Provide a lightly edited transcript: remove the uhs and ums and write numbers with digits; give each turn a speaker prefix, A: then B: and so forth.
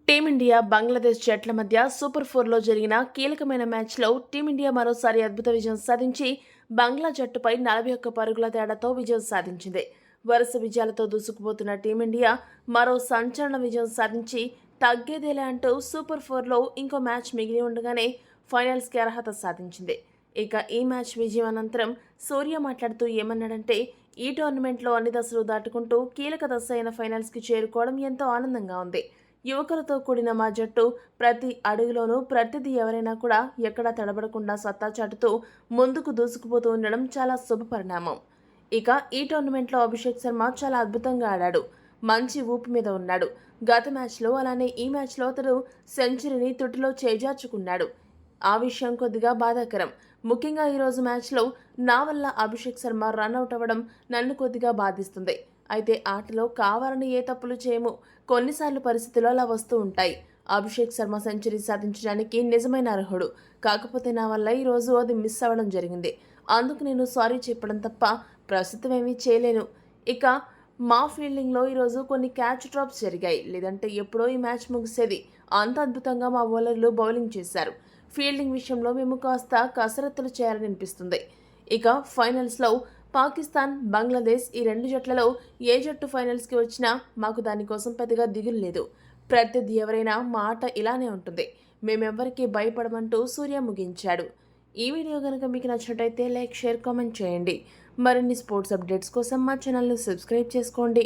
A: Team India Bangladesh జట్ల మధ్య super 4లో జరిగిన కీలకమైన మ్యాచ్లో టీమిండియా మరోసారి అద్భుత విజయం సాధించి బంగ్లా జట్టుపై 41 పరుగుల తేడాతో విజయం సాధించింది. వరుస విజయాలతో దూసుకుపోతున్న టీమిండియా మరో సంచలన విజయం సాధించి తగ్గేదేలే అంటూ సూపర్ 4లో ఇంకో మ్యాచ్ మిగిలి ఉండగానే ఫైనల్స్కి అర్హత సాధించింది. ఇక ఈ మ్యాచ్ విజయం అనంతరం సూర్య మాట్లాడుతూ ఏమన్నాడంటే, ఈ టోర్నమెంట్లో అన్ని దశలు దాటుకుంటూ కీలక దశ అయిన ఫైనల్స్కి చేరుకోవడం ఎంతో ఆనందంగా ఉంది. యువకులతో కూడిన మా జట్టు ప్రతి అడుగులోనూ ప్రతిదీ ఎవరైనా కూడా ఎక్కడా తడబడకుండా సత్తా చాటుతూ ముందుకు దూసుకుపోతూ ఉండడం చాలా శుభ పరిణామం. ఇక ఈ టోర్నమెంట్లో అభిషేక్ శర్మ చాలా అద్భుతంగా ఆడాడు. మంచి ఊపు మీద ఉన్నాడు. గత మ్యాచ్లో అలానే ఈ మ్యాచ్లో అతడు సెంచరీని తుటిలో చేజార్చుకున్నాడు. ఆ విషయం కొద్దిగా బాధాకరం. ముఖ్యంగా ఈరోజు మ్యాచ్లో నా వల్ల అభిషేక్ శర్మ రన్అట్ అవ్వడం నన్ను కొద్దిగా బాధిస్తుంది. అయితే ఆటలో కావాలని ఏ తప్పులు చేయము. కొన్నిసార్లు పరిస్థితులు అలా వస్తూ ఉంటాయి. అభిషేక్ శర్మ సెంచరీ సాధించడానికి నిజమైన అర్హుడు. కాకపోతే నా వల్ల ఈరోజు అది మిస్ అవ్వడం జరిగింది. అందుకు నేను సారీ చెప్పడం తప్ప ప్రస్తుతం ఏమీ చేయలేను. ఇక మా ఫీల్డింగ్లో ఈరోజు కొన్ని క్యాచ్ డ్రాప్స్ జరిగాయి. లేదంటే ఎప్పుడో ఈ మ్యాచ్ ముగిసేది. అంత అద్భుతంగా మా బౌలర్లు బౌలింగ్ చేశారు. ఫీల్డింగ్ విషయంలో మేము కాస్త కసరత్తులు చేయాలని అనిపిస్తుంది. ఇక ఫైనల్స్లో పాకిస్తాన్, బంగ్లాదేశ్ ఈ రెండు జట్లలో ఏ జట్టు ఫైనల్స్కి వచ్చినా మాకు దానికోసం పెద్దగా దిగులు లేదు. ప్రత్యర్థి ఎవరైనా మా ఆట ఇలానే ఉంటుంది. మేమెవ్వరికీ భయపడమంటూ సూర్య ముగించాడు. ఈ వీడియో కనుక మీకు నచ్చినట్టయితే లైక్, షేర్, కామెంట్ చేయండి. మరిన్ని స్పోర్ట్స్ అప్డేట్స్ కోసం మా ఛానల్ని సబ్స్క్రైబ్ చేసుకోండి.